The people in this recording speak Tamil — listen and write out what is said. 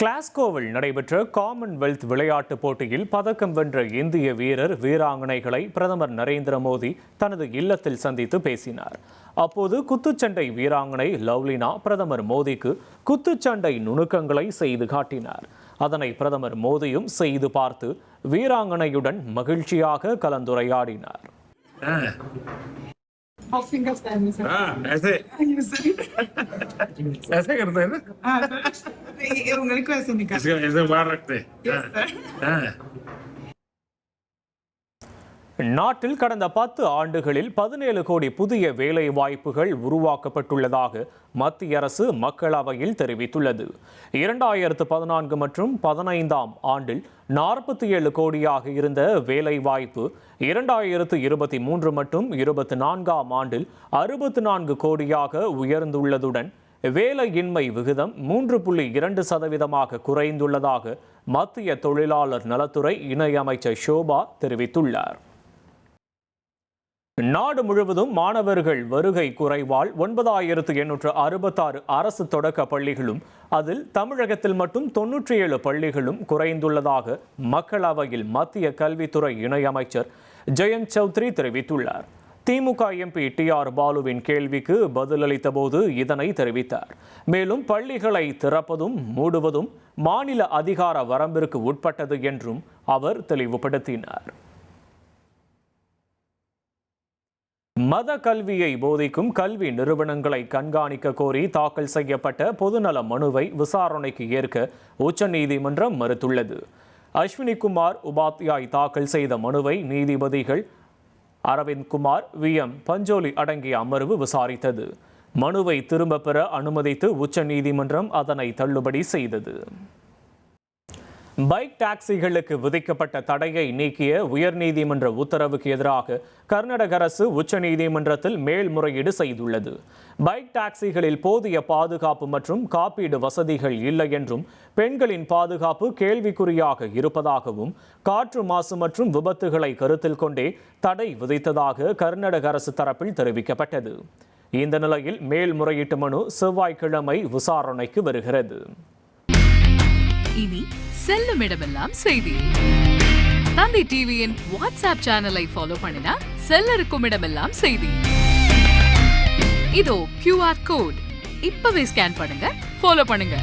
கிளாஸ்கோவில் நடைபெற்ற காமன்வெல்த் விளையாட்டுப் போட்டியில் பதக்கம் வென்ற இந்திய வீரர் வீராங்கனைகளை பிரதமர் நரேந்திர மோடி தனது இல்லத்தில் சந்தித்து பேசினார். அப்போது குத்துச்சண்டை வீராங்கனை லவ்லினா பிரதமர் மோடிக்கு குத்துச்சண்டை நுணுக்கங்களை செய்து காட்டினார். அதனை பிரதமர் மோடியும் செய்து பார்த்து வீராங்கனையுடன் மகிழ்ச்சியாக கலந்துரையாடினார். ऐसे करते हैं ना? उंगली को ऐसे निकाल ऐसे बाहर रखते हैं. நாட்டில் கடந்த 10 ஆண்டுகளில் 17 கோடி புதிய வேலை வாய்ப்புகள் உருவாக்கப்பட்டுள்ளதாக மத்திய அரசு மக்களவையில் தெரிவித்துள்ளது. 2014 மற்றும் 15ஆம் ஆண்டில் 47 கோடியாக இருந்த வேலை வாய்ப்பு 2023 மற்றும் 24ஆம் ஆண்டில் 64 கோடியாக உயர்ந்துள்ளதுடன் வேலையின்மை விகிதம் 3.2% குறைந்துள்ளதாக மத்திய தொழிலாளர் நலத்துறை இணையமைச்சர் ஷோபா தெரிவித்துள்ளார். நாடு முழுவதும் மாணவர்கள் வருகை குறைவால் 9866 அரசு தொடக்க பள்ளிகளும் அதில் தமிழகத்தில் மட்டும் 97 பள்ளிகளும் குறைந்துள்ளதாக மக்களவையில் மத்திய கல்வித்துறை இணையமைச்சர் ஜெயந்த் சௌத்ரி தெரிவித்துள்ளார். திமுக எம்பி TR பாலுவின் கேள்விக்கு பதிலளித்த போது இதனை தெரிவித்தார். மேலும் பள்ளிகளை திறப்பதும் மூடுவதும் மாநில அதிகார வரம்பிற்கு உட்பட்டது என்றும் அவர் தெளிவுபடுத்தினார். மத கல்வியை போதிக்கும் கல்வி நிறுவனங்களை கண்காணிக்க கோரி தாக்கல் செய்யப்பட்ட பொதுநல மனுவை விசாரணைக்கு ஏற்க உச்சநீதிமன்றம் மறுத்துள்ளது. அஸ்வினிகுமார் உபாத்யாய் தாக்கல் செய்த மனுவை நீதிபதிகள் அரவிந்த் குமார், VM பஞ்சோலி அடங்கிய அமர்வு விசாரித்தது. மனுவை திரும்ப பெற அனுமதித்து உச்சநீதிமன்றம் அதனை தள்ளுபடி செய்தது. பைக் டாக்ஸிகளுக்கு விதிக்கப்பட்ட தடையை நீக்கிய உயர்நீதிமன்ற உத்தரவுக்கு எதிராக கர்நாடக அரசு உச்சநீதிமன்றத்தில் மேல்முறையீடு செய்துள்ளது. பைக் டாக்ஸிகளில் போதிய பாதுகாப்பு மற்றும் காப்பீடு வசதிகள் இல்லை என்றும் பெண்களின் பாதுகாப்பு கேள்விக்குறியாக இருப்பதாகவும் காற்று மாசு மற்றும் விபத்துகளை கருத்தில் கொண்டே தடை விதித்ததாக கர்நாடக அரசு தரப்பில் தெரிவிக்கப்பட்டது. இந்த நிலையில் மேல்முறையீட்டு மனு செவ்வாய்க்கிழமை விசாரணைக்கு வருகிறது. இனி செல்லும் இடமெல்லாம் செய்தி. தந்தை டிவியின் வாட்ஸ்அப் சேனலை ஃபாலோ பண்ணினா செல்லருக்கும் இடமெல்லாம் செய்தி. இதோ QR கோட் இப்பவே ஸ்கேன் பண்ணுங்க, ஃபாலோ பண்ணுங்க.